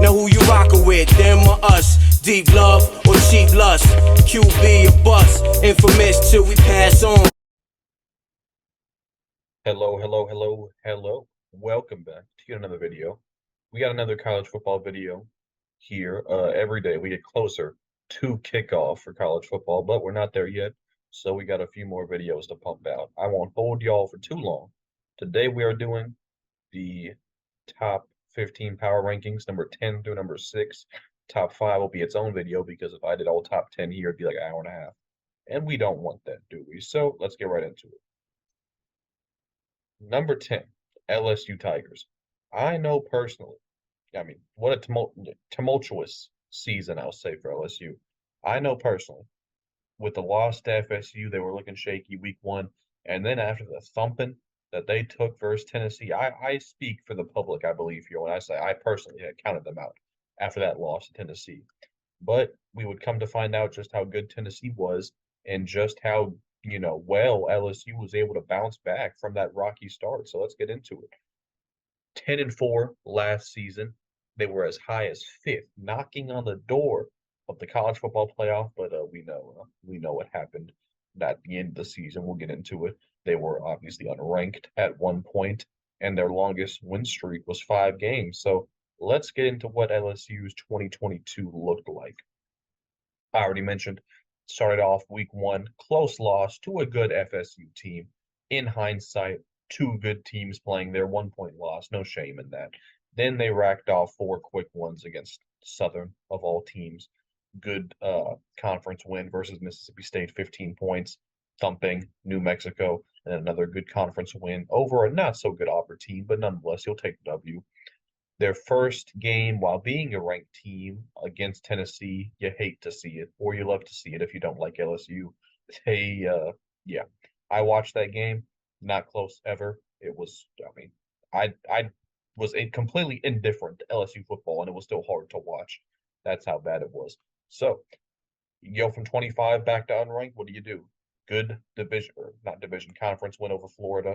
Now who you rockin' with, them or us? Deep love or cheap lust? QB or bust? Infamous till we pass on. Hello. Welcome back to yet another video. We got another college football video here. Every day we get closer to kickoff for college football, but we're not there yet. So we got a few more videos to pump out. I won't hold y'all for too long. Today we are doing the top 15 power rankings, number 10 through number 6. Top 5 will be its own video because if I did all top 10 here, it'd be like an hour and a half. And we don't want that, do we? So let's get right into it. Number 10, LSU Tigers. I know personally, what a tumultuous season I'll say for LSU. I know personally, with the loss to FSU, they were looking shaky week 1, and then after the thumping that they took versus Tennessee, I speak for the public, I believe here when I say I personally had counted them out after that loss to Tennessee. But we would come to find out just how good Tennessee was and just how well LSU was able to bounce back from that rocky start. So let's get into it. 10-4 last season. They were as high as 5th, knocking on the door of the college football playoff. But we know what happened at the end of the season. We'll get into it. They were obviously unranked at one point, and their longest win streak was 5 games. So let's get into what LSU's 2022 looked like. I already mentioned started off week 1, close loss to a good FSU team. In hindsight, 2 good teams playing their 1-point loss. No shame in that. Then they racked off 4 quick ones against Southern, of all teams. Good conference win versus Mississippi State, 15 points, thumping New Mexico, and another good conference win over a not so good Auburn team, but nonetheless, you'll take the W. Their first game while being a ranked team against Tennessee, you hate to see it, or you love to see it if you don't like LSU. Yeah, I watched that game, not close ever. It was, I was completely indifferent to LSU football, and it was still hard to watch. That's how bad it was. So, you go from 25 back to unranked, what do? Good division, or not division, conference win over Florida.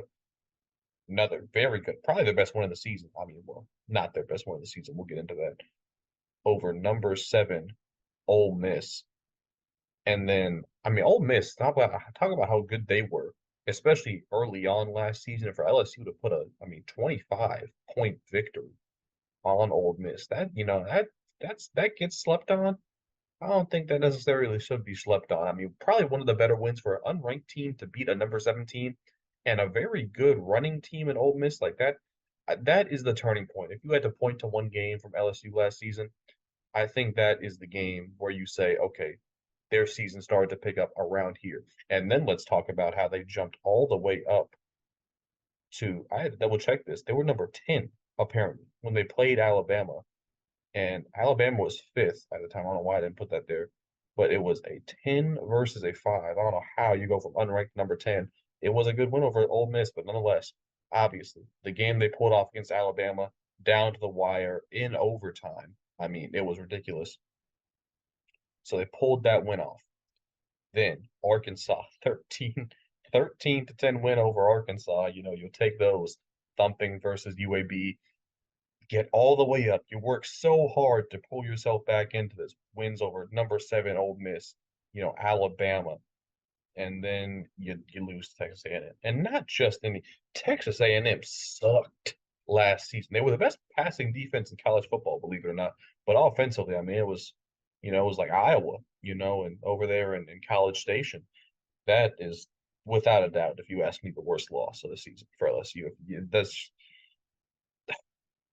Another very good, probably their best win of the season. Well, not their best win of the season. We'll get into that. Over number 7, Ole Miss. And then, Ole Miss, talk about how good they were, especially early on last season. And for LSU to put a, 25-point victory on Ole Miss, that gets slept on. I don't think that necessarily should be slept on. Probably one of the better wins for an unranked team to beat a number 17 and a very good running team in Ole Miss like that. That is the turning point. If you had to point to one game from LSU last season, I think that is the game where you say, okay, their season started to pick up around here. And then let's talk about how they jumped all the way up to, I had to double check this. They were number 10, apparently, when they played Alabama. And Alabama was 5th at the time. I don't know why I didn't put that there. But it was a 10 versus a 5. I don't know how you go from unranked number 10. It was a good win over Ole Miss, but nonetheless, obviously, the game they pulled off against Alabama down to the wire in overtime. It was ridiculous. So they pulled that win off. Then Arkansas, 13 to 10 win over Arkansas. You'll take those. Thumping versus UAB. Get all the way up. You work so hard to pull yourself back into this. Wins over number 7 Ole Miss, Alabama, and then you lose to Texas A&M. And not just any Texas A&M sucked last season. They were the best passing defense in college football, believe it or not. But offensively, it was like Iowa, and over there in College Station. That is without a doubt, if you ask me, the worst loss of the season for LSU. That's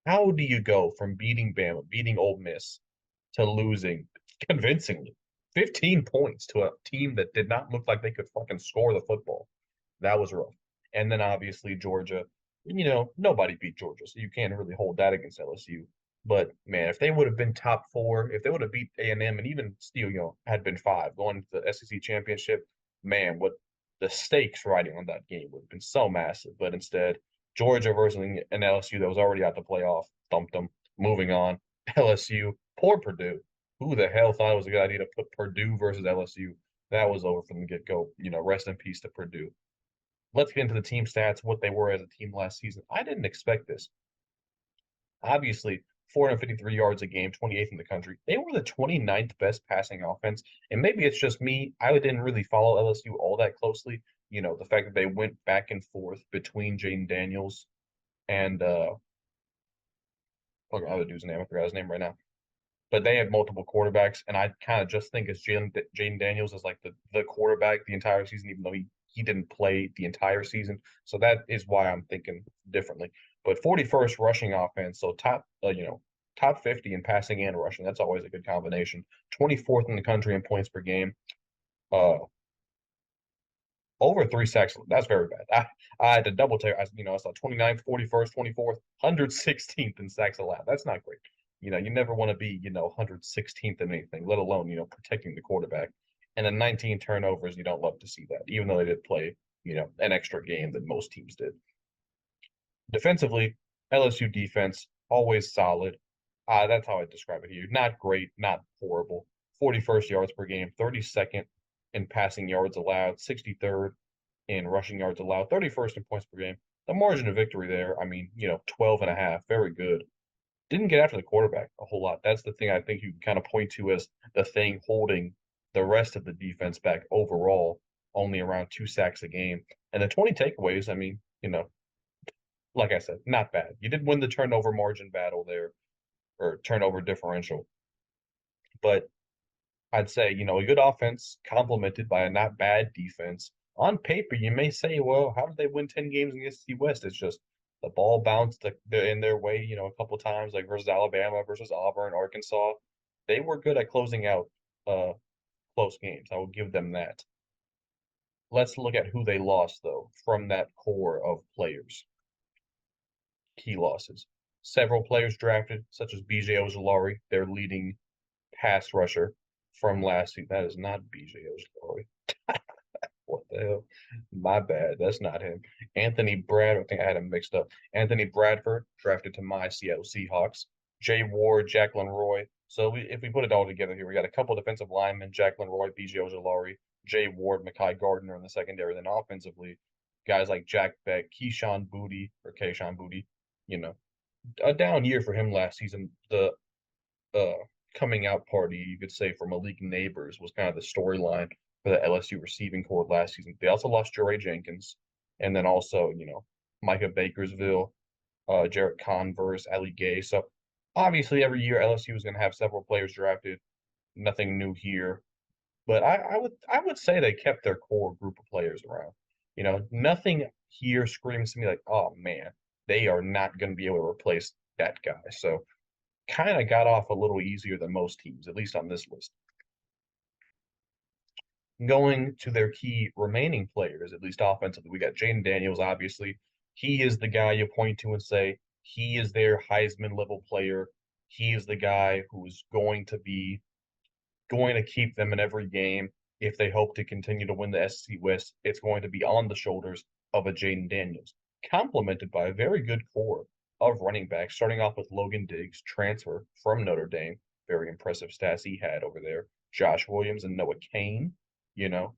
How do you go from beating Bama, beating Ole Miss, to losing convincingly 15 points to a team that did not look like they could fucking score the football? That was rough. And then obviously Georgia, nobody beat Georgia, so you can't really hold that against LSU. But man, if they would have been top 4, if they would have beat A&M and even still, had been 5 going to the SEC championship, man, what the stakes riding on that game would have been so massive. But instead, Georgia versus an LSU that was already out the playoff, thumped them. Moving on, LSU, poor Purdue. Who the hell thought it was a good idea to put Purdue versus LSU? That was over from the get-go. Rest in peace to Purdue. Let's get into the team stats, what they were as a team last season. I didn't expect this. Obviously, 453 yards a game, 28th in the country. They were the 29th best passing offense. And maybe it's just me. I didn't really follow LSU all that closely. You know, the fact that they went back and forth between Jaden Daniels and I forgot the dude's name. I forgot his name right now. But they had multiple quarterbacks, and I kind of just think as Jaden Daniels is like the quarterback the entire season, even though he didn't play the entire season. So that is why I'm thinking differently. But 41st rushing offense, so top 50 in passing and rushing. That's always a good combination. 24th in the country in points per game. Uh, over 3 sacks. That's very bad. I had to double check. I saw 29th, 41st, 24th, 116th in sacks allowed. That's not great. You never want to be, 116th in anything, let alone, protecting the quarterback. And then 19 turnovers, you don't love to see that, even though they did play, an extra game that most teams did. Defensively, LSU defense, always solid. That's how I describe it here. Not great, not horrible. 41st yards per game, 32nd in passing yards allowed, 63rd in rushing yards allowed, 31st in points per game. The margin of victory there, 12 and a half, very good. Didn't get after the quarterback a whole lot. That's the thing I think you can kind of point to as the thing holding the rest of the defense back overall, only around 2 sacks a game. And the 20 takeaways, like I said, not bad. You did win the turnover margin battle there, or turnover differential. But I'd say, a good offense complemented by a not bad defense. On paper, you may say, well, how did they win 10 games in the SEC West? It's just the ball bounced in their way, a couple times, like versus Alabama, versus Auburn, Arkansas. They were good at closing out close games. I will give them that. Let's look at who they lost, though, from that core of players. Key losses. Several players drafted, such as B.J. Ojulari, their leading pass rusher from last season. That is not B.J. Ojulari. What the hell? My bad. That's not him. Anthony Bradford. I think I had him mixed up. Anthony Bradford, drafted to my Seattle Seahawks. Jay Ward, Jacqueline Roy. So if we put it all together here, we got a couple defensive linemen, Jacqueline Roy, B.J. Ojulari, Jay Ward, Mekhi Gardner in the secondary. Then offensively, guys like Jack Beck, Kayshon Boutte, a down year for him last season. The coming out party, you could say, for Malik Neighbors was kind of the storyline for the LSU receiving corps last season. They also lost Jeray Jenkins, and then also, Micah Bakersville, Jarrett Converse, Ali Gay. So obviously every year LSU is going to have several players drafted. Nothing new here. But I would say they kept their core group of players around. Nothing here screams to me like, oh man, they are not going to be able to replace that guy. So kind of got off a little easier than most teams, at least on this list. Going to their key remaining players, at least offensively, we got Jaden Daniels, obviously. He is the guy you point to and say, he is their Heisman level player. He is the guy who's going to keep them in every game. If they hope to continue to win the SEC West, it's going to be on the shoulders of a Jaden Daniels, complemented by a very good core of running backs, starting off with Logan Diggs, transfer from Notre Dame. Very impressive stats he had over there. Josh Williams and Noah Cain,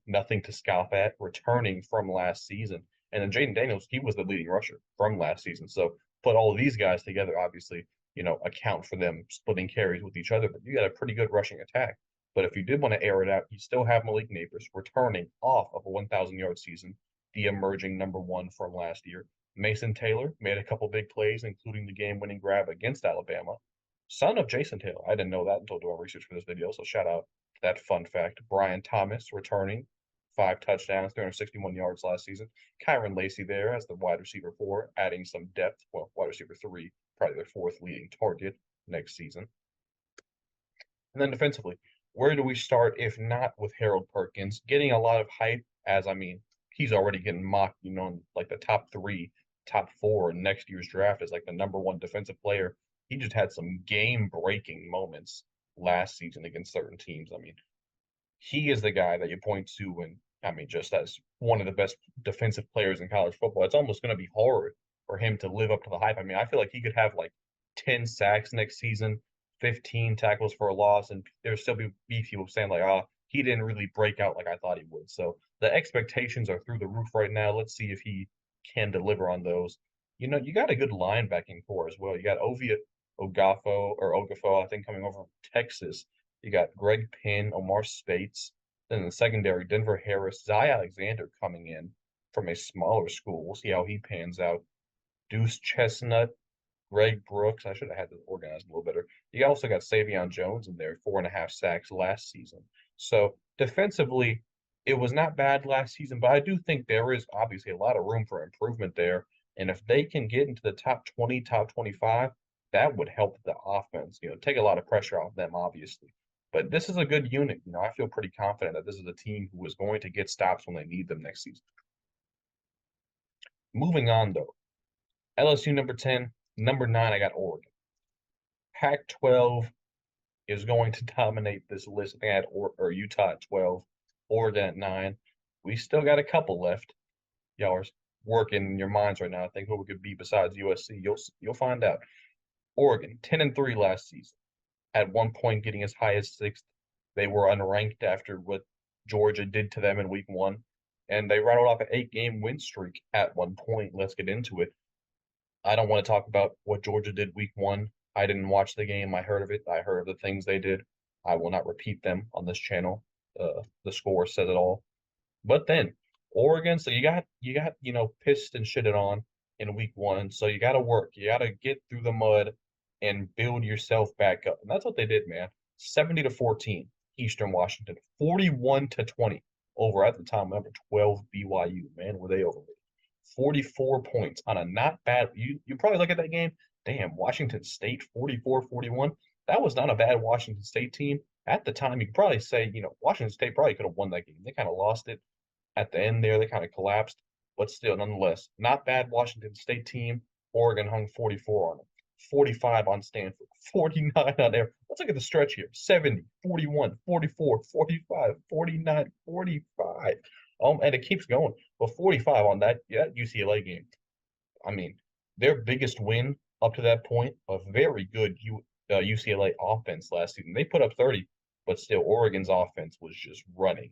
nothing to scoff at, returning from last season. And then Jaden Daniels, he was the leading rusher from last season. So put all of these guys together, obviously, account for them splitting carries with each other. But you got a pretty good rushing attack. But if you did want to air it out, you still have Malik Neighbors returning off of a 1,000-yard season, the emerging number one from last year. Mason Taylor made a couple big plays, including the game-winning grab against Alabama. Son of Jason Taylor. I didn't know that until doing research for this video, so shout out to that fun fact. Brian Thomas returning, 5 touchdowns, 361 yards last season. Kyron Lacy there as the wide receiver 4, adding some depth. Well, wide receiver 3, probably their 4th leading target next season. And then defensively, where do we start if not with Harold Perkins? Getting a lot of hype as, he's already getting mocked, like the top 3, top 4 in next year's draft as like the number 1 defensive player. He just had some game-breaking moments last season against certain teams. He is the guy that you point to and, just as one of the best defensive players in college football. It's almost going to be hard for him to live up to the hype. I feel like he could have like 10 sacks next season, 15 tackles for a loss, and there'll still be people saying like, he didn't really break out like I thought he would. So the expectations are through the roof right now. Let's see if he can deliver on those. You got a good linebacking core as well. You got Ogafo, I think, coming over from Texas. You got Greg Penn, Omar Spates. Then in the secondary, Denver Harris, Zy Alexander coming in from a smaller school. We'll see how he pans out. Deuce Chestnut, Greg Brooks. I should have had this organized a little better. You also got Savion Jones in there, 4.5 sacks last season. So defensively, it was not bad last season, but I do think there is obviously a lot of room for improvement there. And if they can get into the top 20, top 25, that would help the offense, take a lot of pressure off them, obviously. But this is a good unit. I feel pretty confident that this is a team who is going to get stops when they need them next season. Moving on, though. LSU number 10, number 9, I got Oregon. Pac-12 is going to dominate this list. I think I had Utah at 12, Oregon at 9. We still got a couple left. Y'all are working in your minds right now. I think who we could beat besides USC. You'll find out. Oregon 10-3 last season. At one point, getting as high as 6th. They were unranked after what Georgia did to them in week 1, and they rattled off an 8-game win streak at one point. Let's get into it. I don't want to talk about what Georgia did week 1. I didn't watch the game. I heard of it. I heard of the things they did. I will not repeat them on this channel. The score says it all. But then Oregon, so you got pissed and shitted on in week 1. So you got to work. You got to get through the mud and build yourself back up. And that's what they did, man. 70-14, Eastern Washington. 41-20 over at the time number 12 BYU. Man, were they overrated. 44 points on a not bad. You probably look at that game. Damn, Washington State 44-41. That was not a bad Washington State team. At the time, you could probably say, Washington State probably could have won that game. They kind of lost it at the end there. They kind of collapsed. But still, nonetheless, not bad Washington State team. Oregon hung 44 on them. 45 on Stanford, 49 on there. Let's look at the stretch here. 70, 41, 44, 45, 49, 45. And it keeps going. But 45 on that UCLA game. I mean, their biggest win up to that point, a very good UCLA offense last season. They put up 30, but still Oregon's offense was just running.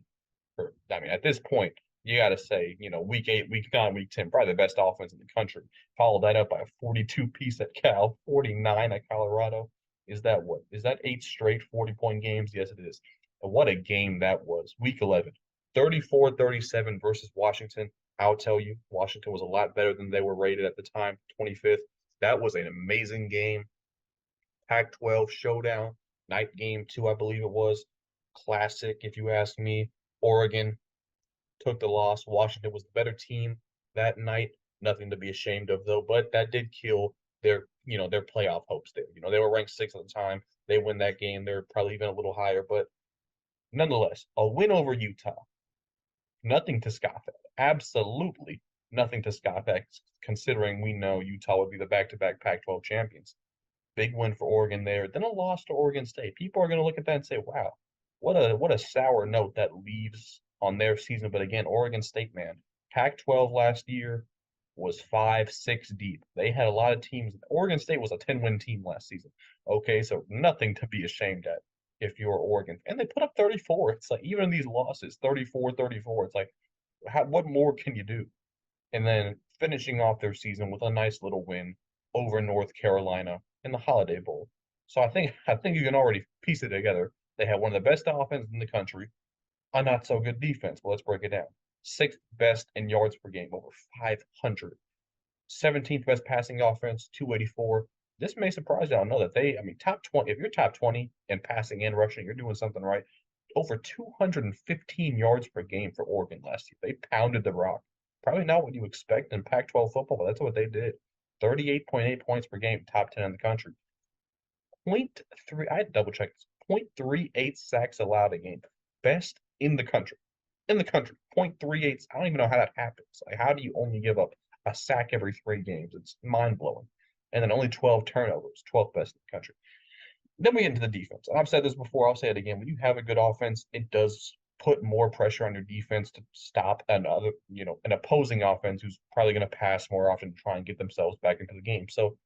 At this point, you got to say, week 8, week 9, week 10, probably the best offense in the country. Follow that up by a 42-piece at Cal, 49 at Colorado. Is that 8 straight 40-point games? Yes, it is. And what a game that was. Week 11, 34-37 versus Washington. I'll tell you, Washington was a lot better than they were rated at the time, 25th. That was an amazing game. Pac-12 showdown, night game 2, I believe it was. Classic, if you ask me. Oregon took the loss. Washington was the better team that night. Nothing to be ashamed of, though. But that did kill their playoff hopes there. They were ranked 6th at the time. They win that game. They're probably even a little higher. But nonetheless, a win over Utah. Nothing to scoff at. Absolutely nothing to scoff at, considering we know Utah would be the back-to-back Pac-12 champions. Big win for Oregon there. Then a loss to Oregon State. People are going to look at that and say, wow, what a sour note that leaves on their season. But again, Oregon State, man, Pac-12 last year was 5-6 deep. They had a lot of teams. Oregon State was a 10-win team last season. Okay, so nothing to be ashamed at if you're Oregon. And they put up 34. It's like, even in these losses, 34-34, it's like, what more can you do? And then finishing off their season with a nice little win over North Carolina in the Holiday Bowl. So I think you can already piece it together. They had one of the best offenses in the country, a not so good defense. But let's break it down. 6th best in yards per game, over 500. 17th best passing offense, 284. This may surprise you. I don't know that top 20. If you're top 20 in passing and rushing, you're doing something right. Over 215 yards per game for Oregon last year. They pounded the rock. Probably not what you expect in Pac-12 football, but that's what they did. 38.8 points per game, top 10 in the country. 0.3, I had to double check this. 0.38 sacks allowed a game. Best in the country. 0.38. I don't even know how that happens. Like, how do you only give up a sack every 3 games? It's mind-blowing. And then only 12 turnovers. 12th best in the country. Then we get into the defense. I've said this before. I'll say it again. When you have a good offense, it does put more pressure on your defense to stop an opposing offense who's probably going to pass more often to try and get themselves back into the game. So,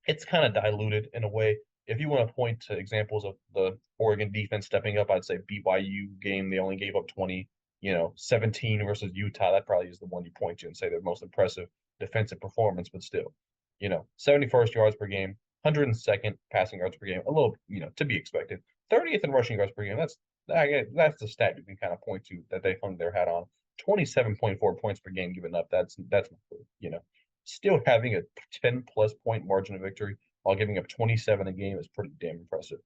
it's kind of diluted in a way. If you want to point to examples of the Oregon defense stepping up, I'd say BYU game, they only gave up 20, 17 versus Utah. That probably is the one you point to and say their most impressive defensive performance, but still. 71st yards per game, 102nd passing yards per game, a little, to be expected. 30th in rushing yards per game. That's the stat you can kind of point to that they hung their hat on. 27.4 points per game given up. That's not good. Still having a 10+ point margin of victory while giving up 27 a game is pretty damn impressive.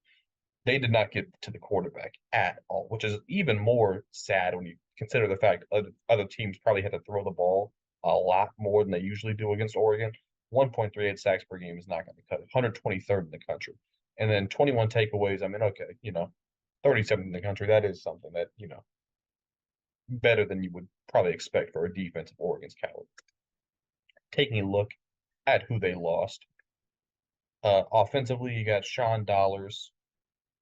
They did not get to the quarterback at all, which is even more sad when you consider the fact other teams probably had to throw the ball a lot more than they usually do against Oregon. 1.38 sacks per game is not going to cut it. 123rd in the country. And then 21 takeaways. I mean, okay, 37th in the country. That is something that, better than you would probably expect for a defense of Oregon's caliber. Taking a look at who they lost. Offensively, you got Sean Dollars,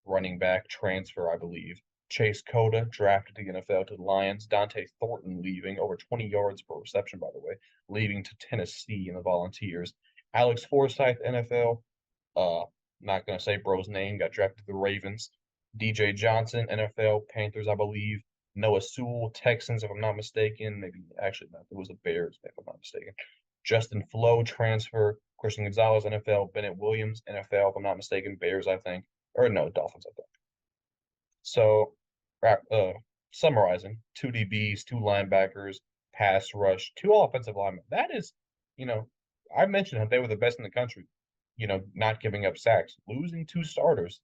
running back transfer, I believe. Chase Cota, drafted to the NFL to the Lions. Dante Thornton leaving, over 20 yards per reception, by the way, leaving to Tennessee in the Volunteers. Alex Forsyth, NFL. Not going to say bro's name, got drafted to the Ravens. DJ Johnson, NFL, Panthers, I believe. Noah Sewell, Texans, if I'm not mistaken. Maybe, actually, not. It was the Bears, if I'm not mistaken. Justin Flo, transfer. Christian Gonzalez, NFL. Bennett Williams, NFL, if I'm not mistaken. Bears, I think. Or no, Dolphins, I think. So, summarizing, 2 DBs, 2 linebackers, pass rush, 2 offensive linemen. That is, I mentioned that they were the best in the country, not giving up sacks. Losing 2 starters,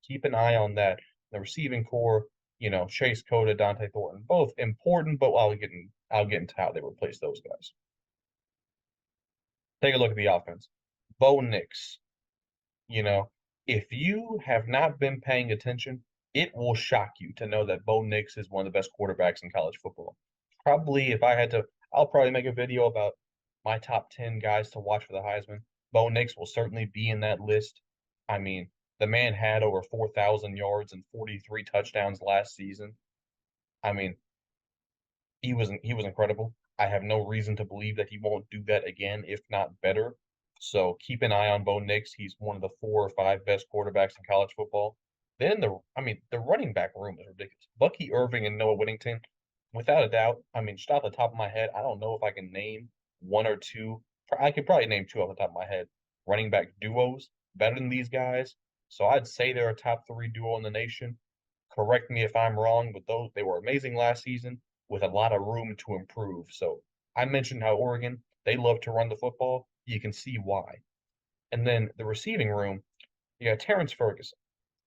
keep an eye on that. The receiving core, Chase Cota, Dante Thornton, both important, but I'll get into how they replace those guys. Take a look at the offense. Bo Nix, if you have not been paying attention, it will shock you to know that Bo Nix is one of the best quarterbacks in college football. Probably, if I had to, I'll probably make a video about my top 10 guys to watch for the Heisman. Bo Nix will certainly be in that list. I mean, the man had over 4,000 yards and 43 touchdowns last season. I mean, he was incredible. I have no reason to believe that he won't do that again, if not better. So keep an eye on Bo Nix. He's one of the 4 or 5 best quarterbacks in college football. Then the running back room is ridiculous. Bucky Irving and Noah Whittington, without a doubt. I mean, just off the top of my head, I don't know if I can name 1 or 2. I could probably name 2 off the top of my head. Running back duos better than these guys. So I'd say they're a top 3 duo in the nation. Correct me if I'm wrong, but they were amazing last season with a lot of room to improve. So I mentioned how Oregon, they love to run the football. You can see why. And then the receiving room, you got Terrence Ferguson,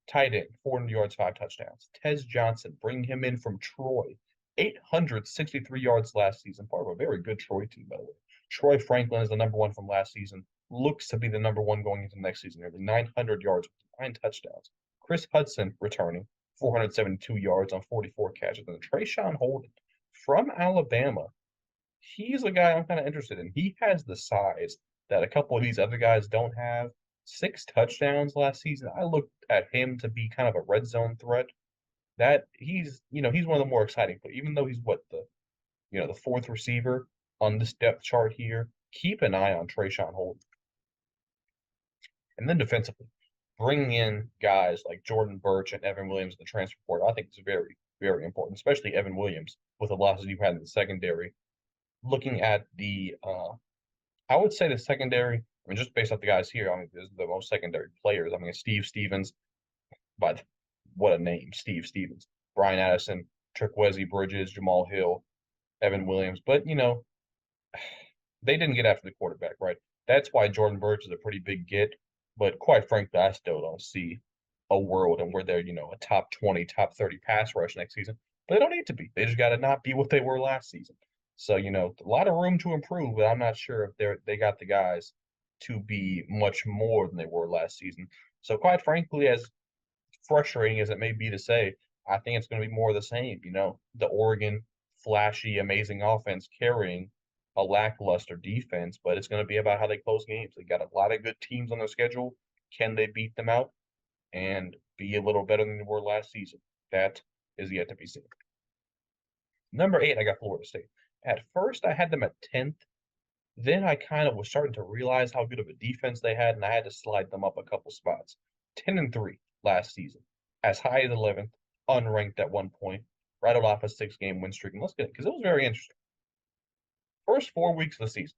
tight end, 400 yards, 5 touchdowns. Tez Johnson, bring him in from Troy, 863 yards last season, part of a very good Troy team, by the way. Troy Franklin is the number 1 from last season, looks to be the number 1 going into next season, nearly 900 yards, 9 touchdowns. Chris Hudson returning, 472 yards on 44 catches. And Trayshawn Holden from Alabama, he's a guy I'm kind of interested in. He has the size that a couple of these other guys don't have. 6 touchdowns last season. I looked at him to be kind of a red zone threat. That he's one of the more exciting. But even though he's the 4th receiver on this depth chart here, keep an eye on Trayshawn Holden. And then defensively, bringing in guys like Jordan Burch and Evan Williams in the transfer portal, I think is very, very important, especially Evan Williams with the losses you've had in the secondary. Looking at I would say the secondary, I mean, just based off the guys here, I mean, this is the most secondary players. I mean, Steve Stevens, but what a name, Steve Stevens. Brian Addison, Trikwezi Bridges, Jamal Hill, Evan Williams. But, they didn't get after the quarterback, right? That's why Jordan Burch is a pretty big get. But quite frankly, I still don't see a world and where they're, a top 20, top 30 pass rush next season. But they don't need to be. They just got to not be what they were last season. So, a lot of room to improve, but I'm not sure if they got the guys to be much more than they were last season. So quite frankly, as frustrating as it may be to say, I think it's going to be more of the same. The Oregon flashy, amazing offense carrying a lackluster defense, but it's going to be about how they close games. They got a lot of good teams on their schedule. Can they beat them out and be a little better than they were last season? That is yet to be seen. Number 8, I got Florida State. At first, I had them at 10th. Then I kind of was starting to realize how good of a defense they had, and I had to slide them up a couple spots. 10-3 last season, as high as 11th, unranked at one point, rattled off a 6-game win streak. And let's get it, because it was very interesting. First 4 weeks of the season,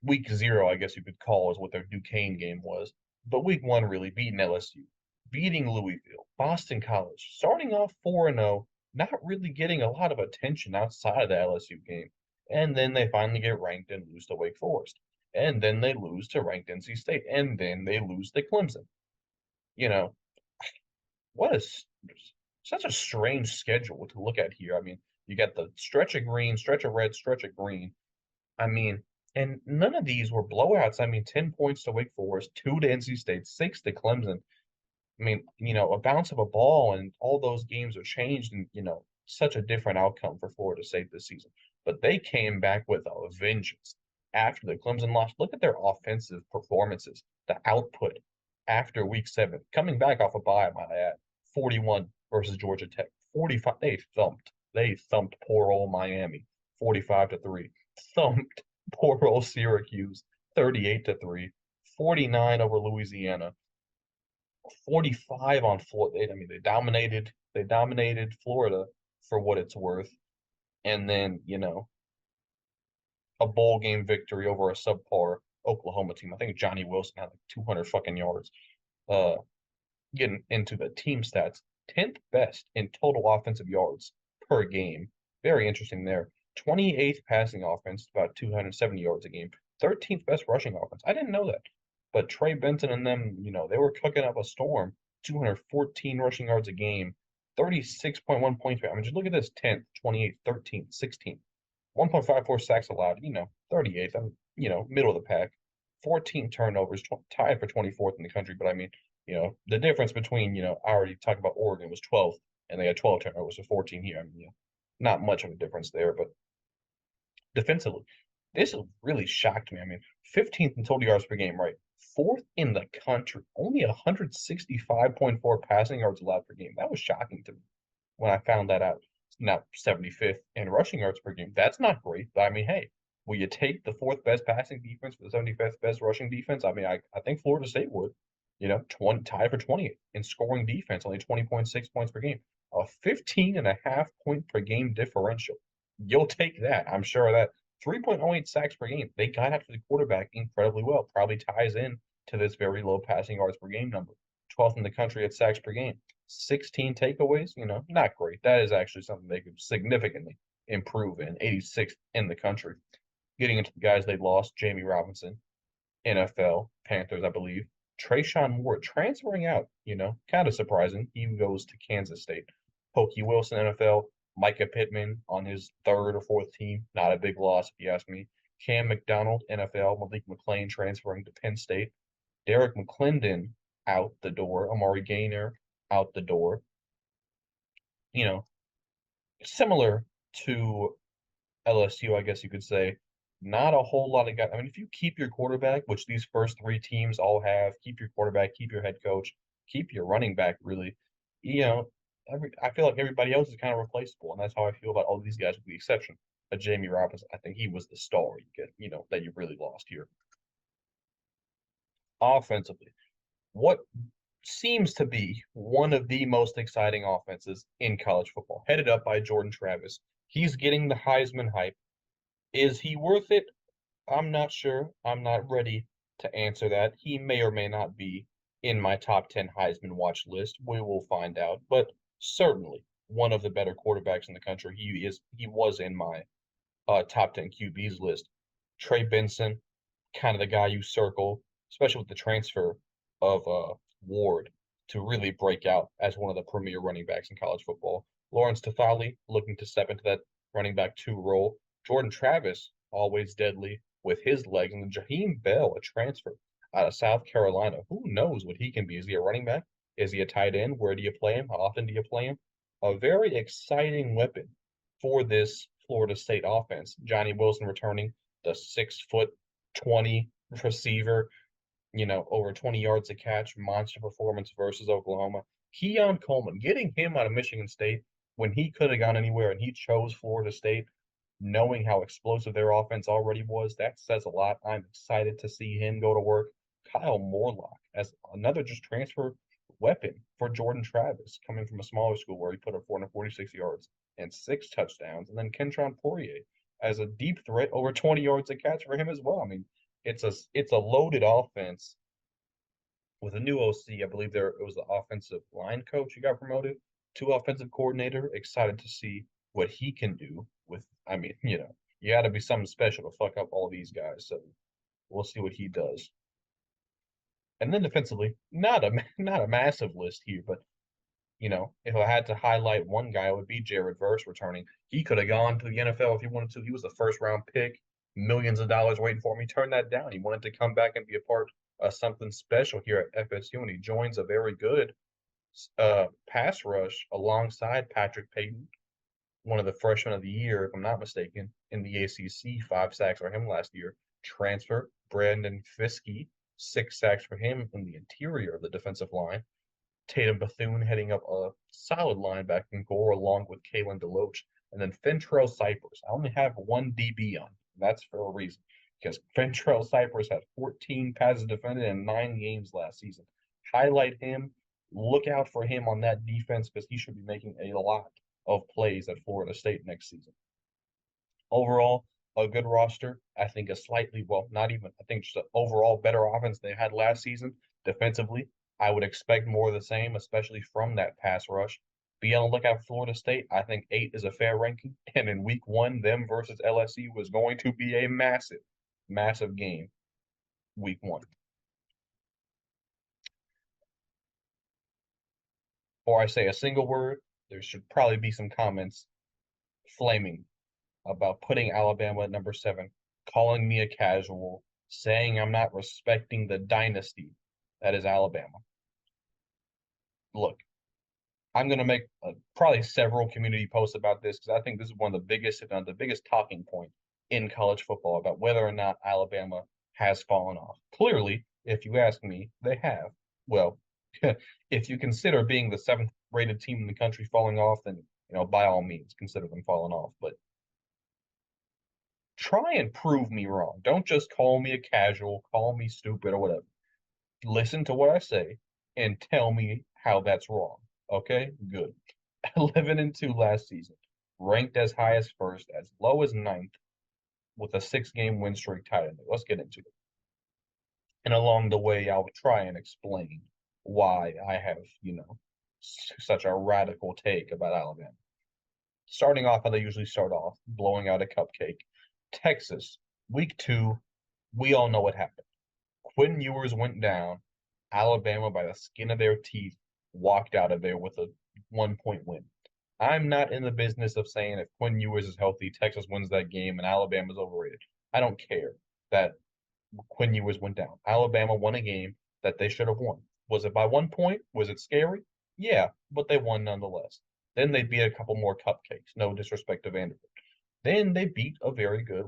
week 0, I guess you could call, is what their Duquesne game was. But week 1 really beating LSU, beating Louisville, Boston College, starting off 4-0, not really getting a lot of attention outside of the LSU game. And then they finally get ranked and lose to Wake Forest. And then they lose to ranked NC State. And then they lose to Clemson. You know, what is such a strange schedule to look at here. I mean, you got the stretch of green, stretch of red, stretch of green. I mean, and none of these were blowouts. I mean, 10 points to Wake Forest, 2 to NC State, 6 to Clemson. I mean, a bounce of a ball and all those games are changed and, such a different outcome for Florida State this season. But they came back with a vengeance after the Clemson loss. Look at their offensive performances, the output after week 7, coming back off a bye, might I add, 41 versus Georgia Tech, 45. They thumped poor old Miami, 45-3, thumped poor old Syracuse, 38-3, 49 over Louisiana, 45 on Florida. I mean, they dominated Florida for what it's worth. And then, a bowl game victory over a subpar Oklahoma team. I think Johnny Wilson had like 200 fucking yards. Getting into the team stats, 10th best in total offensive yards per game. Very interesting there. 28th passing offense, about 270 yards a game. 13th best rushing offense. I didn't know that. But Trey Benson and them, they were cooking up a storm. 214 rushing yards a game, 36.1 points. I mean, just look at this: 10th, 28th, 13th, 16th, 1.54 sacks allowed. 38th. Middle of the pack. 14 turnovers, tied for 24th in the country. But I mean, the difference between, I already talked about Oregon was 12th, and they had 12 turnovers, so 14 here. I mean, not much of a difference there, but defensively, this really shocked me. I mean, 15th in total yards per game, right? 4th in the country, only 165.4 passing yards allowed per game. That was shocking to me when I found that out. Now 75th in rushing yards per game. That's not great, but I mean, hey, will you take the 4th best passing defense for the 75th best rushing defense? I mean, I think Florida State would. tied for 20th in scoring defense, only 20.6 points per game. A 15.5 point per game differential. You'll take that. I'm sure of that. 3.08 sacks per game. They got after the quarterback incredibly well. Probably ties in to this very low passing yards per game number. 12th in the country at sacks per game. 16 takeaways, not great. That is actually something they could significantly improve in. 86th in the country. Getting into the guys they lost, Jamie Robinson, NFL, Panthers, I believe. Trayshawn Ward transferring out, kind of surprising. He goes to Kansas State. Pokey Wilson, NFL. Micah Pittman on his 3rd or 4th team. Not a big loss, if you ask me. Cam McDonald, NFL. Malik McClain transferring to Penn State. Derek McClendon out the door. Amari Gaynor out the door. Similar to LSU, I guess you could say. Not a whole lot of guys. I mean, if you keep your quarterback, which these first 3 teams all have, keep your quarterback, keep your head coach, keep your running back, really, I feel like everybody else is kind of replaceable, and that's how I feel about all these guys, with the exception of Jamie Robinson. I think he was the star that you really lost here. Offensively, what seems to be one of the most exciting offenses in college football, headed up by Jordan Travis. He's getting the Heisman hype. Is he worth it? I'm not sure. I'm not ready to answer that. He may or may not be in my top 10 Heisman watch list. We will find out. But certainly one of the better quarterbacks in the country. He was in my top 10 QBs list. Trey Benson, kind of the guy you circle, especially with the transfer of Ward to really break out as one of the premier running backs in college football. Lawrence Tafali looking to step into that running back 2 role. Jordan Travis, always deadly with his legs. And then Jaheim Bell, a transfer out of South Carolina. Who knows what he can be? Is he a running back? Is he a tight end? Where do you play him? How often do you play him? A very exciting weapon for this Florida State offense. Johnny Wilson returning, the 6'20" receiver, over 20 yards a catch, monster performance versus Oklahoma. Keon Coleman, getting him out of Michigan State when he could have gone anywhere and he chose Florida State, knowing how explosive their offense already was, that says a lot. I'm excited to see him go to work. Kyle Morlock as another just transfer weapon for Jordan Travis, coming from a smaller school where he put up 446 yards and 6 touchdowns. And then Kentron Poirier as a deep threat, over 20 yards a catch for him as well. I mean, it's a loaded offense with a new OC. I believe it was the offensive line coach who got promoted to offensive coordinator. Excited to see what he can do with. I mean, you got to be something special to fuck up all these guys. So we'll see what he does. And then defensively, not a not a massive list here, but if I had to highlight one guy, it would be Jared Verse returning. He could have gone to the NFL if he wanted to. He was a first round pick, millions of dollars waiting for him. He turned that down. He wanted to come back and be a part of something special here at FSU, and he joins a very good pass rush alongside Patrick Payton, one of the freshmen of the year, if I'm not mistaken, in the ACC. 5 sacks for him last year. Transfer Brandon Fiske, 6 sacks for him in the interior of the defensive line. Tatum Bethune heading up a solid linebacking core along with Kalen DeLoach. And then Fentrell Cypress. I only have one DB on. That's for a reason. Because Fentrell Cypress had 14 passes defended in 9 games last season. Highlight him. Look out for him on that defense because he should be making a lot of plays at Florida State next season. Overall, a good roster. I think not even, I think just an overall better offense they had last season. Defensively, I would expect more of the same, especially from that pass rush. Be on the lookout for Florida State. I think 8 is a fair ranking. And in week 1, them versus LSU was going to be a massive, massive game. Week 1. Before I say a single word, there should probably be some comments flaming about putting Alabama at number 7, calling me a casual, saying I'm not respecting the dynasty that is Alabama. Look, I'm going to make probably several community posts about this because I think this is one of the biggest, if not the biggest talking point in college football about whether or not Alabama has fallen off. Clearly, if you ask me, they have. Well, if you consider being the 7th rated team in the country falling off, then, by all means, consider them falling off. But try and prove me wrong. Don't just call me a casual, call me stupid or whatever. Listen to what I say and tell me how that's wrong. Okay, good. 11-2 last season, ranked as high as 1st, as low as 9th, with a 6-game win streak tied in there. Let's get into it. And along the way, I'll try and explain why I have, such a radical take about Alabama. Starting off how they usually start off, blowing out a cupcake. Texas, week 2, we all know what happened. Quinn Ewers went down. Alabama, by the skin of their teeth, walked out of there with a 1-point win. I'm not in the business of saying if Quinn Ewers is healthy, Texas wins that game and Alabama's overrated. I don't care that Quinn Ewers went down. Alabama won a game that they should have won. Was it by 1 point? Was it scary? Yeah, but they won nonetheless. Then they beat a couple more cupcakes. No disrespect to Vanderbilt. Then they beat a very good,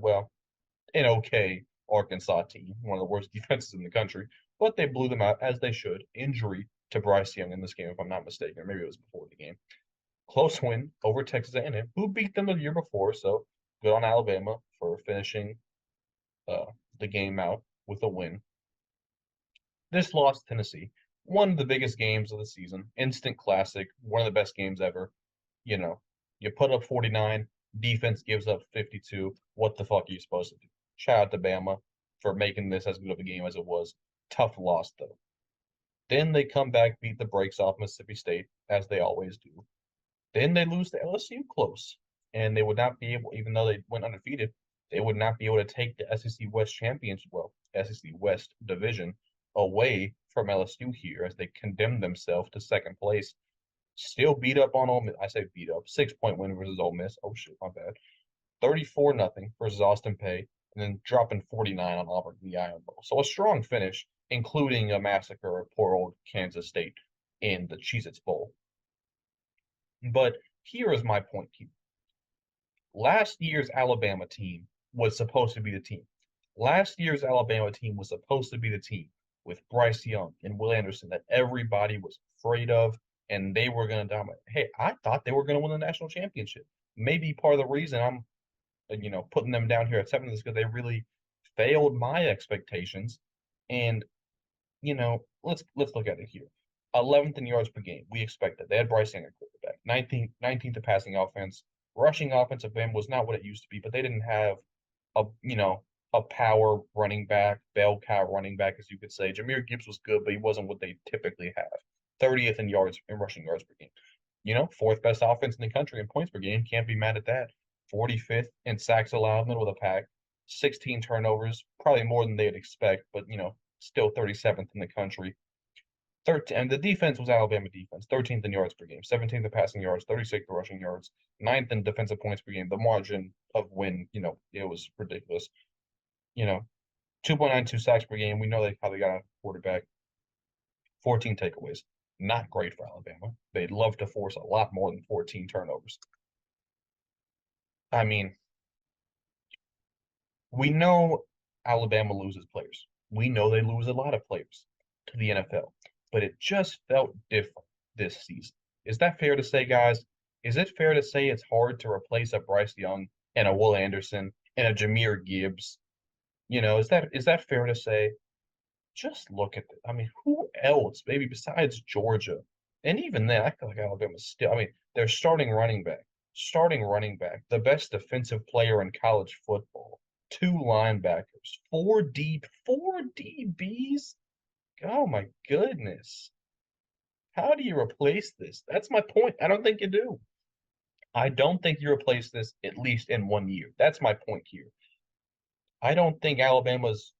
an okay Arkansas team, one of the worst defenses in the country, but they blew them out as they should. Injury to Bryce Young in this game, if I'm not mistaken, or maybe it was before the game. Close win over Texas A&M, who beat them the year before, so good on Alabama for finishing the game out with a win. This loss to Tennessee, one of the biggest games of the season, instant classic, one of the best games ever. You put up 49, defense gives up 52. What the fuck are you supposed to do? Shout out to Bama for making this as good of a game as it was. Tough loss, though. Then they come back, beat the brakes off Mississippi State, as they always do. Then they lose to LSU close. And they would not be able, even though they went undefeated, they would not be able to take the SEC West Championship, SEC West Division away from LSU here as they condemned themselves to 2nd place. Still beat up on Ole Miss. I say beat up. 6-point win versus Ole Miss. Oh, shit, my bad. 34-0 versus Austin Peay. And then dropping 49 on Auburn in the Iron Bowl. So a strong finish, including a massacre of poor old Kansas State in the Cheez-Its Bowl. But here is my point, Keith. Last year's Alabama team was supposed to be the team. Last year's Alabama team was supposed to be the team with Bryce Young and Will Anderson that everybody was afraid of, and they were going to dominate. Hey, I thought they were going to win the national championship. Maybe part of the reason I'm putting them down here at 7 is because they really failed my expectations. And, let's look at it here. 11th in yards per game. We expected. They had Bryce Young at quarterback. 19th in passing offense. Rushing offensive end was not what it used to be, but they didn't have a power running back, bell cow running back, as you could say. Jahmyr Gibbs was good, but he wasn't what they typically have. 30th in yards in rushing yards per game. Fourth best offense in the country in points per game. Can't be mad at that. 45th in sacks allowed, middle of the pack. 16 turnovers, probably more than they'd expect, but still 37th in the country. 13, and the defense was Alabama defense, 13th in yards per game, 17th in passing yards, 36th in rushing yards, 9th in defensive points per game. The margin of win, it was ridiculous. 2.92 sacks per game. We know how they got a quarterback. 14 takeaways. Not great for Alabama. They'd love to force a lot more than 14 turnovers. I mean, we know Alabama loses players. We know they lose a lot of players to the NFL, but it just felt different this season. Is that fair to say, guys? Is it fair to say it's hard to replace a Bryce Young and a Will Anderson and a Jahmyr Gibbs? Is that fair to say? Just look at it. I mean, who else, maybe besides Georgia? And even then, I feel like Alabama's still. I mean, they're starting running back, the best defensive player in college football, 2 linebackers, 4 DBs. Oh my goodness. How do you replace this? That's my point. I don't think you do. I don't think you replace this at least in 1 year. That's my point here. I don't think Alabama's,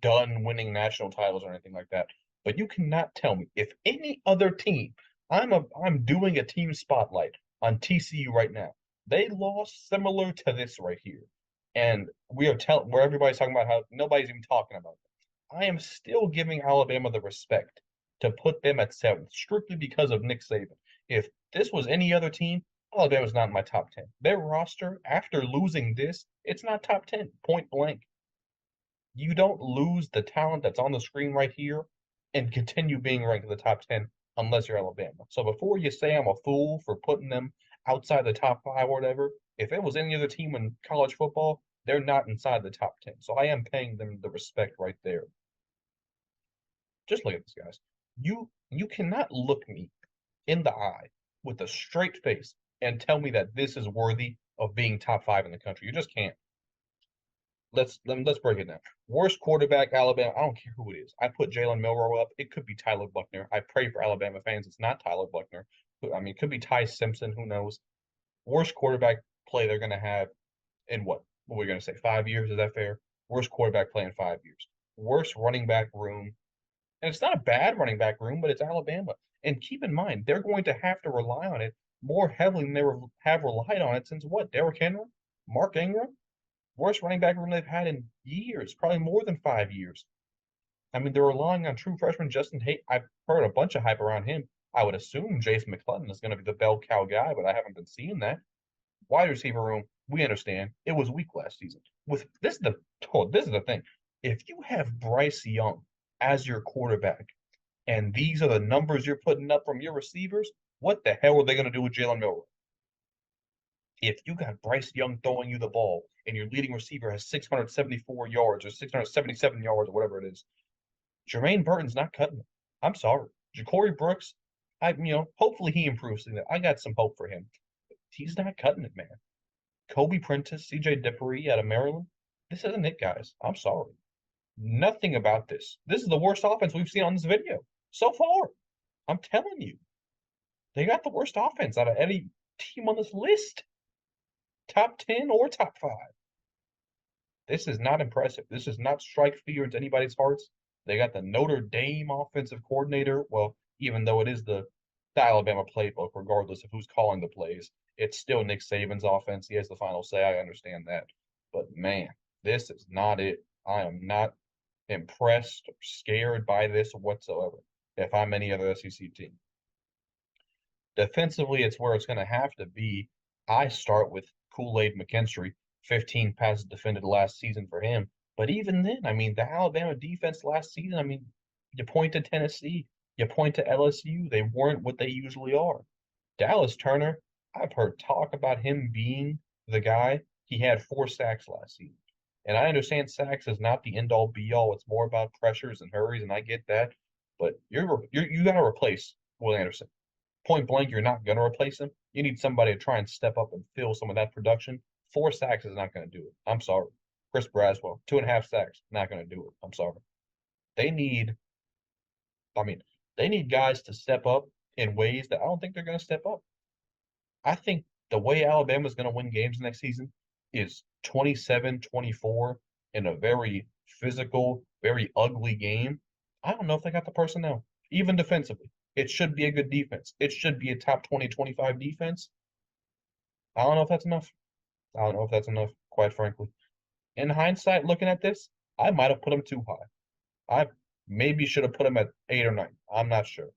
done winning national titles or anything like that. But you cannot tell me if any other team, I'm doing a team spotlight on TCU right now. They lost similar to this right here. And where everybody's talking about how nobody's even talking about it. I am still giving Alabama the respect to put them at 7th, strictly because of Nick Saban. If this was any other team, Alabama's not in my top 10. Their roster, after losing this, it's not top 10, point blank. You don't lose the talent that's on the screen right here and continue being ranked in the top 10 unless you're Alabama. So before you say I'm a fool for putting them outside the top 5 or whatever, if it was any other team in college football, they're not inside the top 10. So I am paying them the respect right there. Just look at this, guys. You cannot look me in the eye with a straight face and tell me that this is worthy of being top 5 in the country. You just can't. Let's break it down. Worst quarterback, Alabama. I don't care who it is. I put Jalen Milroe up. It could be Tyler Buchner. I pray for Alabama fans. It's not Tyler Buchner. I mean, it could be Ty Simpson. Who knows? Worst quarterback play they're going to have in what? What are we going to say? 5 years? Is that fair? Worst quarterback play in 5 years. Worst running back room. And it's not a bad running back room, but it's Alabama. And keep in mind, they're going to have to rely on it more heavily than they have relied on it since what? Derrick Henry? Mark Ingram? Worst running back room they've had in years, probably more than 5 years. I mean, they're relying on true freshman Justin Hayes. I've heard a bunch of hype around him. I would assume Jason McClellan is going to be the bell cow guy, but I haven't been seeing that. Wide receiver room, we understand. It was weak last season. This is the thing. If you have Bryce Young as your quarterback, and these are the numbers you're putting up from your receivers, what the hell are they going to do with Jalen Milroe? If you got Bryce Young throwing you the ball and your leading receiver has 674 yards or 677 yards or whatever it is, Jermaine Burton's not cutting it. I'm sorry. Ja'Corey Brooks, hopefully he improves. I got some hope for him. He's not cutting it, man. Kobe Prentice, CJ Dippery out of Maryland, this isn't it, guys. I'm sorry. Nothing about this. This is the worst offense we've seen on this video so far. I'm telling you. They got the worst offense out of any team on this list. Top 10 or top 5. This is not impressive. This does not strike fear into anybody's hearts. They got the Notre Dame offensive coordinator. Well, even though it is the Alabama playbook, regardless of who's calling the plays, it's still Nick Saban's offense. He has the final say. I understand that. But, man, this is not it. I am not impressed or scared by this whatsoever if I'm any other SEC team. Defensively, it's where it's going to have to be. I start with Kool-Aid McKinstry, 15 passes defended last season for him. But even then, I mean, the Alabama defense last season, I mean, you point to Tennessee, you point to LSU, they weren't what they usually are. Dallas Turner, I've heard talk about him being the guy. He had 4 sacks last season. And I understand sacks is not the end-all be-all. It's more about pressures and hurries, and I get that. But you got to replace Will Anderson. Point blank, you're not going to replace him. You need somebody to try and step up and fill some of that production. 4 sacks is not going to do it. I'm sorry. Chris Braswell, 2.5 sacks. Not going to do it. I'm sorry. They need, they need guys to step up in ways that I don't think they're going to step up. I think the way Alabama's going to win games next season is 27-24 in a very physical, very ugly game. I don't know if they got the personnel, even defensively. It should be a good defense. It should be a top 20, 25 defense. I don't know if that's enough. I don't know if that's enough, quite frankly. In hindsight, looking at this, I might have put them too high. I maybe should have put them at 8 or 9. I'm not sure.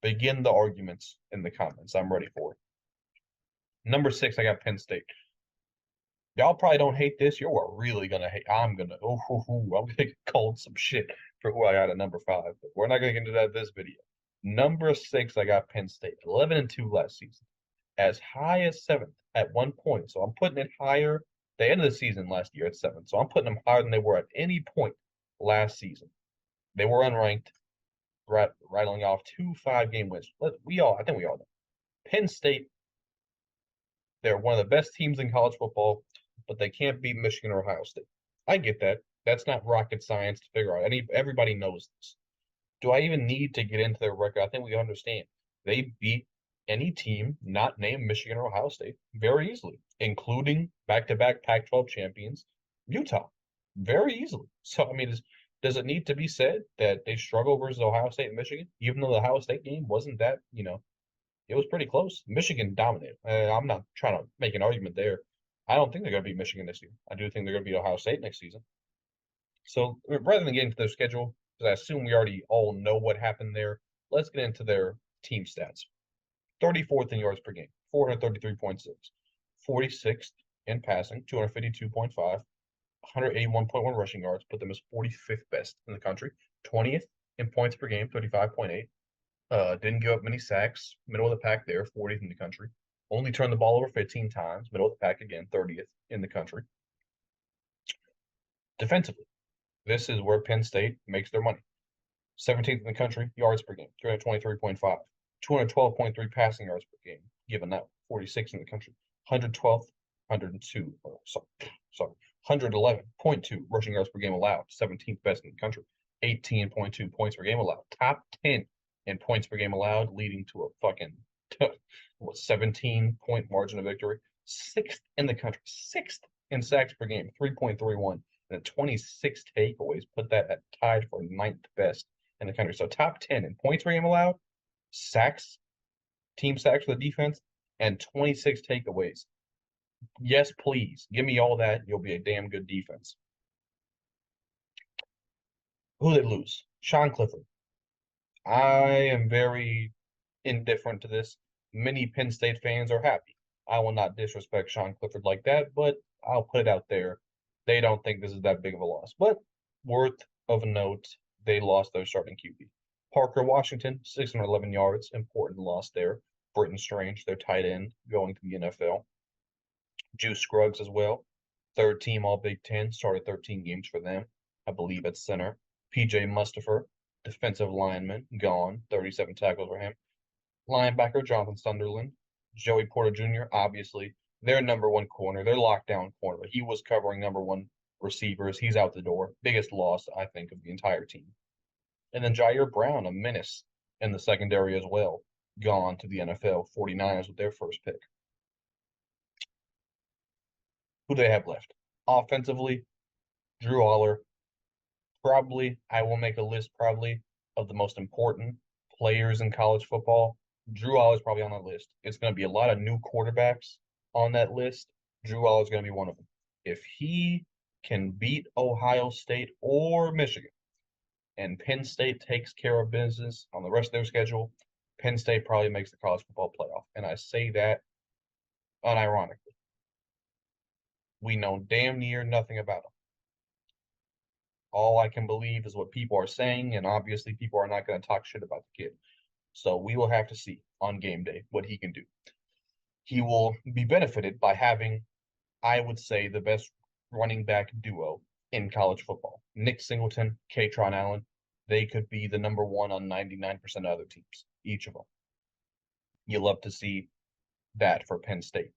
Begin the arguments in the comments. I'm ready for it. Number 6, I got Penn State. Y'all probably don't hate this. You're really gonna hate. I'm gonna get called some shit for who I got at number 5. But we're not gonna get into that this video. Number 6, I got Penn State. 11-2 last season. As high as 7th at one point. So I'm putting it higher. The end of the season last year at 7th. So I'm putting them higher than they were at any point last season. They were unranked, rattling off 2 5-game wins. I think we all know. Penn State, they're one of the best teams in college football, but they can't beat Michigan or Ohio State. I get that. That's not rocket science to figure out. Everybody knows this. Do I even need to get into their record? I think we understand. They beat any team not named Michigan or Ohio State very easily, including back-to-back Pac-12 champions, Utah, very easily. So, does it need to be said that they struggle versus Ohio State and Michigan, even though the Ohio State game wasn't that, it was pretty close. Michigan dominated. I'm not trying to make an argument there. I don't think they're going to beat Michigan this year. I do think they're going to beat Ohio State next season. So rather than get into their schedule, because I assume we already all know what happened there, let's get into their team stats. 34th in yards per game, 433.6. 46th in passing, 252.5. 181.1 rushing yards, put them as 45th best in the country. 20th in points per game, 35.8. Didn't give up many sacks, middle of the pack there, 40th in the country. Only turned the ball over 15 times, middle of the pack again, 30th in the country. Defensively, this is where Penn State makes their money. 17th in the country, yards per game, 323.5. 212.3 passing yards per game, given that, 46th in the country. 112th, 111.2 rushing yards per game allowed, 17th best in the country. 18.2 points per game allowed, top 10 in points per game allowed, leading to a fucking 17-point margin of victory. 6th in the country, 6th in sacks per game, 3.31, and 26 takeaways, put that at tied for 9th best in the country. So top 10 in points per game allowed, sacks, team sacks for the defense, and 26 takeaways. Yes, please. Give me all that. You'll be a damn good defense. Who they lose? Sean Clifford. I am very indifferent to this. Many Penn State fans are happy. I will not disrespect Sean Clifford like that, but I'll put it out there. They don't think this is that big of a loss. But worth of note, they lost their starting QB. Parker Washington, 611 yards. Important loss there. Britton Strange, their tight end, going to the NFL. Juice Scruggs as well. 3rd team All Big Ten. Started 13 games for them, I believe, at center. PJ Mustipher, defensive lineman, gone. 37 tackles for him. Linebacker, Jonathan Sunderland. Joey Porter Jr., obviously, their number 1 corner, their lockdown corner. He was covering number 1 receivers. He's out the door. Biggest loss, I think, of the entire team. And then Jair Brown, a menace in the secondary as well, gone to the NFL. 49ers with their first pick. Who do they have left? Offensively, Drew Aller. Probably, I will make a list probably of the most important players in college football. Drew Aller is probably on that list. It's going to be a lot of new quarterbacks on that list. Drew Aller is going to be one of them. If he can beat Ohio State or Michigan, and Penn State takes care of business on the rest of their schedule, Penn State probably makes the college football playoff. And I say that unironically. We know damn near nothing about him. All I can believe is what people are saying, and obviously people are not going to talk shit about the kid. So we will have to see on game day what he can do. He will be benefited by having, I would say, the best running back duo in college football. Nick Singleton, Katron Allen, they could be the number 1 on 99% of other teams, each of them. You love to see that for Penn State.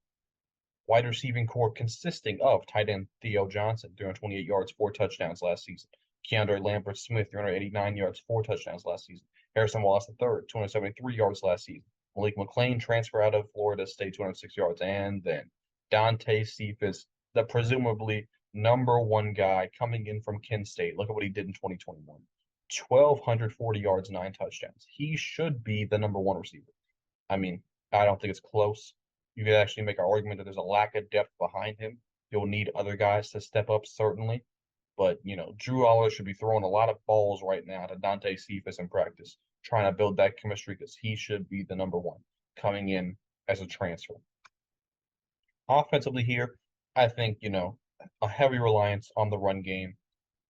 wide receiving core consisting of tight end Theo Johnson, 328 yards, 4 touchdowns last season. Keandre Lambert-Smith, 389 yards, 4 touchdowns last season. Harrison Wallace III, 273 yards last season. Malik McClain, transfer out of Florida State, 206 yards. And then Dante Cephas, the presumably number one guy coming in from Kent State. Look at what he did in 2021. 1,240 yards, 9 touchdowns. He should be the number one receiver. I mean, I don't think it's close. You could actually make an argument that there's a lack of depth behind him. You'll need other guys to step up, certainly. But, Drew Aller should be throwing a lot of balls right now to Dante Cephas in practice, trying to build that chemistry because he should be the number one coming in as a transfer. Offensively here, I think, a heavy reliance on the run game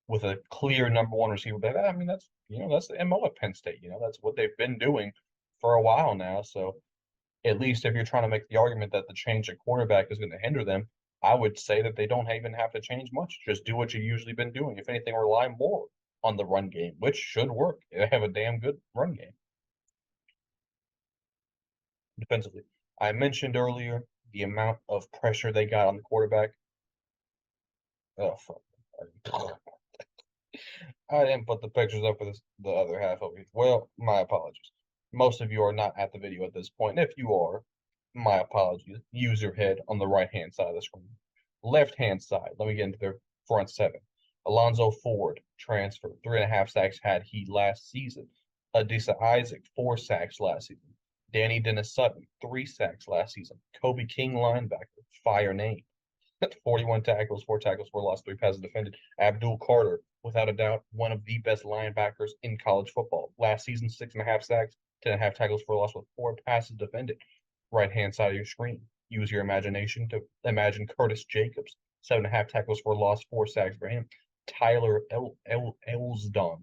with a clear number one receiver. But I mean, that's the MO at Penn State. That's what they've been doing for a while now. So at least if you're trying to make the argument that the change at quarterback is going to hinder them, I would say that they don't even have to change much. Just do what you've usually been doing. If anything, rely more on the run game, which should work. They have a damn good run game. Defensively, I mentioned earlier the amount of pressure they got on the quarterback. Oh, fuck. I didn't put the pictures up for the other half of it. Well, my apologies. Most of you are not at the video at this point. If you are, my apologies. Use your head on the right-hand side of the screen. Left-hand side, let me get into their front seven. Alonzo Ford, transfer, 3.5 sacks had he last season. Adisa Isaac, 4 sacks last season. Danny Dennis Sutton, 3 sacks last season. Kobe King, linebacker, fire name. 41 tackles, 4 tackles for loss, 3 passes defended. Abdul Carter, without a doubt, one of the best linebackers in college football. Last season, 6.5 sacks, 10.5 tackles for loss with 4 passes defended. Right-hand side of your screen. Use your imagination to imagine Curtis Jacobs, 7.5 tackles for loss, 4 sacks for him. Tyler Elsdon,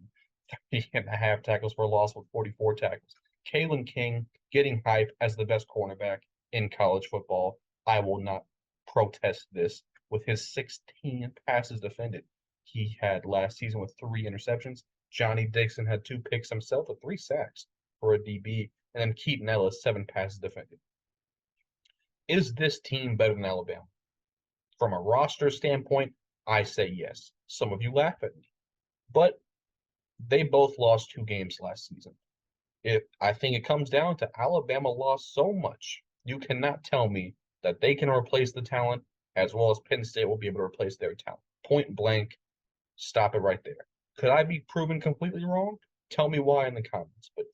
3.5 tackles for loss with 44 tackles. Kalen King getting hype as the best cornerback in college football. I will not protest this with his 16 passes defended. He had last season with 3 interceptions. Johnny Dixon had 2 picks himself with 3 sacks for a DB. And then Keaton Ellis, 7 passes defended. Is this team better than Alabama? From a roster standpoint, I say yes. Some of you laugh at me. But they both lost 2 games last season. I think it comes down to Alabama lost so much. You cannot tell me that they can replace the talent as well as Penn State will be able to replace their talent. Point blank, stop it right there. Could I be proven completely wrong? Tell me why in the comments. But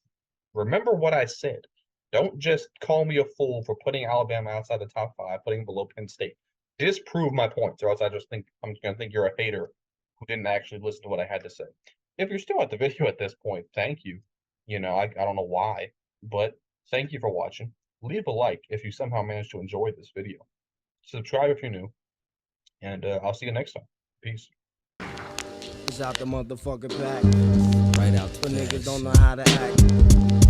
remember what I said. Don't just call me a fool for putting Alabama outside the top 5, putting below Penn State. Disprove my points, or else I'm going to think you're a hater who didn't actually listen to what I had to say. If you're still at the video at this point, thank you. I don't know why, but thank you for watching. Leave a like if you somehow managed to enjoy this video. Subscribe if you're new, and I'll see you next time. Peace. It's out the motherfucking pack. Right out the niggas don't know how to act.